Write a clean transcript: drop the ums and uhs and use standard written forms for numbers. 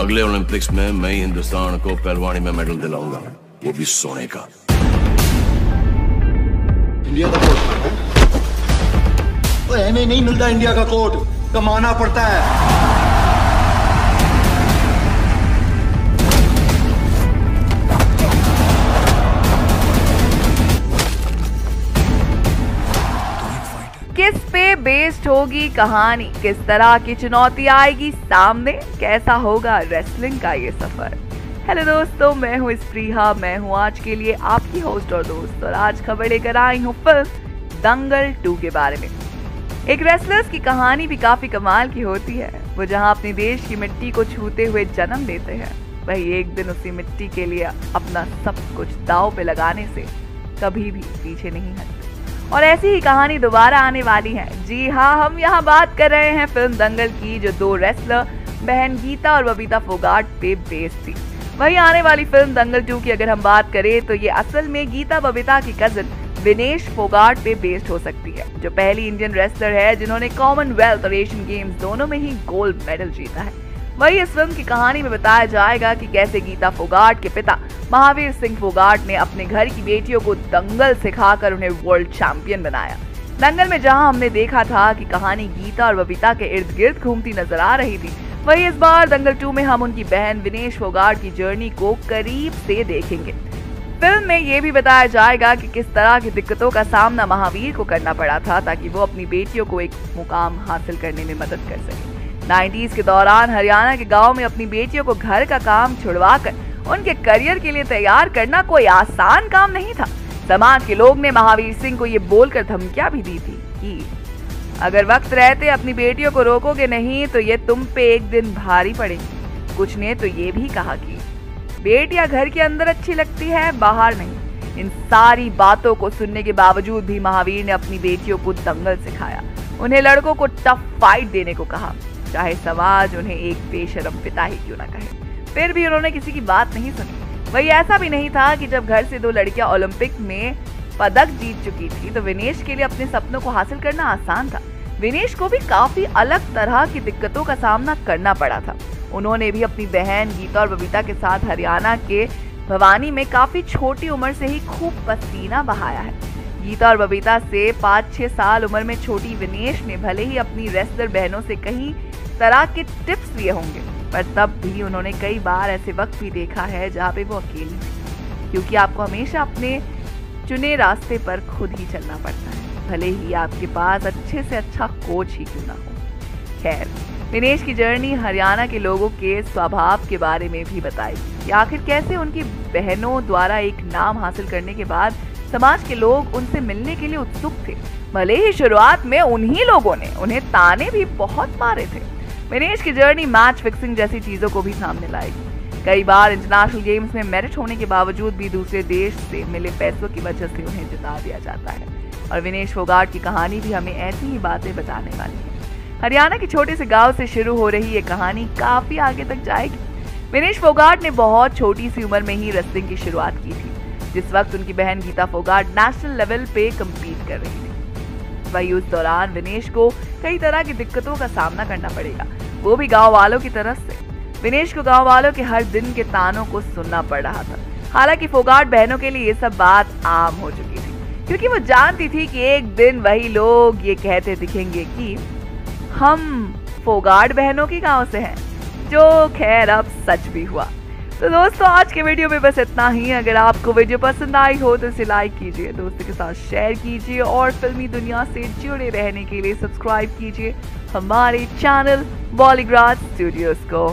अगले ओलंपिक्स में मैं ही हिंदुस्तान को पहलवानी में मेडल दिलाऊंगा, वो भी सोने का। इंडिया का कोट तो हमें नहीं मिलता, इंडिया का कोट कमाना पड़ता है। किस पे बेस्ड होगी कहानी, किस तरह की चुनौती आएगी सामने, कैसा होगा रेसलिंग का ये सफर। हेलो दोस्तों, मैं हूँ स्प्रीहा, मैं हूँ आज के लिए आपकी होस्ट और दोस्त, और आज खबर लेकर आई हूँ फिल्म दंगल 2 के बारे में। एक रेसलर्स की कहानी भी काफी कमाल की होती है। वो जहाँ अपने देश की मिट्टी को छूते हुए जन्म लेते हैं, वही एक दिन उसी मिट्टी के लिए अपना सब कुछ दांव पे लगाने से कभी भी पीछे नहीं हटते। और ऐसी ही कहानी दोबारा आने वाली है। जी हाँ, हम यहाँ बात कर रहे हैं फिल्म दंगल की, जो 2 रेसलर बहन गीता और बबीता फोगाट पे बेस्ड थी। वही आने वाली फिल्म दंगल 2 की अगर हम बात करें तो ये असल में गीता बबीता की कजिन विनेश फोगाट पे बेस्ड हो सकती है, जो पहली इंडियन रेसलर है जिन्होंने कॉमनवेल्थ और एशियन गेम्स दोनों में ही गोल्ड मेडल जीता है। वही इस फिल्म की कहानी में बताया जाएगा कि कैसे गीता फोगाट के पिता महावीर सिंह फोगाट ने अपने घर की बेटियों को दंगल सिखाकर उन्हें वर्ल्ड चैंपियन बनाया। दंगल में जहां हमने देखा था कि कहानी गीता और बबीता के इर्द गिर्द घूमती नजर आ रही थी, वही इस बार दंगल 2 में हम उनकी बहन विनेश फोगाट की जर्नी को करीब से देखेंगे। फिल्म में ये भी बताया जाएगा कि किस तरह की दिक्कतों का सामना महावीर को करना पड़ा था ताकि वो अपनी बेटियों को एक मुकाम हासिल करने में मदद कर सके। 90s के दौरान हरियाणा के गांव में अपनी बेटियों को घर का काम छुड़वाकर उनके करियर के लिए तैयार करना कोई आसान काम नहीं था। समाज के लोग ने महावीर सिंह को ये बोलकर धमकियां भी दी थी कि अगर वक्त रहते अपनी बेटियों को रोकोगे नहीं तो ये तुम पे एक दिन भारी पड़ेगी। कुछ ने तो ये भी कहा कि बेटियां घर के अंदर अच्छी लगती है, बाहर नहीं। इन सारी बातों को सुनने के बावजूद भी महावीर ने अपनी बेटियों को दंगल सिखाया, उन्हें लड़कों को टफ फाइट देने को कहा, चाहे समाज उन्हें एक बेशरम पिता ही क्यों ना कहे। फिर भी उन्होंने किसी की बात नहीं सुनी। वही ऐसा भी नहीं था कि जब घर से 2 लड़कियां ओलंपिक में पदक जीत चुकी थी तो विनेश के लिए अपने सपनों को हासिल करना आसान था। विनेश को भी काफी अलग तरह की दिक्कतों का सामना करना पड़ा था। उन्होंने भी अपनी बहन गीता और बबीता के साथ हरियाणा के भवानी में काफी छोटी उम्र से ही खूब पसीना बहाया है। गीता और बबीता से 5-6 साल उम्र में छोटी विनेश ने भले ही अपनी रेसलर बहनों से कई तरह के टिप्स लिए होंगे, पर तब भी उन्होंने कई बार ऐसे वक्त भी देखा है जहाँ पे वो अकेली थी, क्योंकि आपको हमेशा अपने चुने रास्ते पर खुद ही चलना पड़ता है, भले ही आपके पास अच्छे से अच्छा कोच ही क्यों ना हो। खैर, विनेश की जर्नी हरियाणा के लोगों के स्वभाव के बारे में भी बताएगी कि आखिर कैसे उनकी बहनों द्वारा एक नाम हासिल करने के बाद समाज के लोग उनसे मिलने के लिए उत्सुक थे। भले ही शुरुआत में उन्हीं लोगों ने उन्हें ताने भी बहुत मारे थे। विनेश की जर्नी मैच फिक्सिंग जैसी चीजों को भी सामने लाएगी। कई बार इंटरनेशनल गेम्स में मेरिट होने के बावजूद भी दूसरे देश से मिले पैसों की वजह से उन्हें जिता दिया जाता है, और विनेश फोगाट की कहानी भी हमें ऐसी ही बातें बताने वाली है। हरियाणा के छोटे से गांव से शुरू हो रही ये कहानी काफी आगे तक जाएगी। विनेश फोगाट ने बहुत छोटी सी उम्र में ही रेसलिंग की शुरुआत की थी, जिस वक्त उनकी बहन गीता फोगाट नेशनल लेवल पे कम्पीट कर रही थी। वही उस दौरान विनेश को कई तरह की दिक्कतों का सामना करना पड़ेगा, वो भी गांव वालों की तरफ से। विनेश को गांव वालों के हर दिन के तानों को सुनना पड़ रहा था। हालांकि फोगाट बहनों के लिए ये सब बात आम हो चुकी थी, क्योंकि वो जानती थी कि एक दिन वही लोग ये कहते दिखेंगे कि हम फोगाट बहनों की गांव से हैं, जो खैर अब सच भी हुआ। तो दोस्तों, आज के वीडियो में बस इतना ही। अगर आपको वीडियो पसंद आई हो तो इसे लाइक कीजिए, दोस्तों के साथ शेयर कीजिए, और फिल्मी दुनिया से जुड़े रहने के लिए सब्सक्राइब कीजिए हमारे चैनल बॉलीग्राज स्टूडियोज को।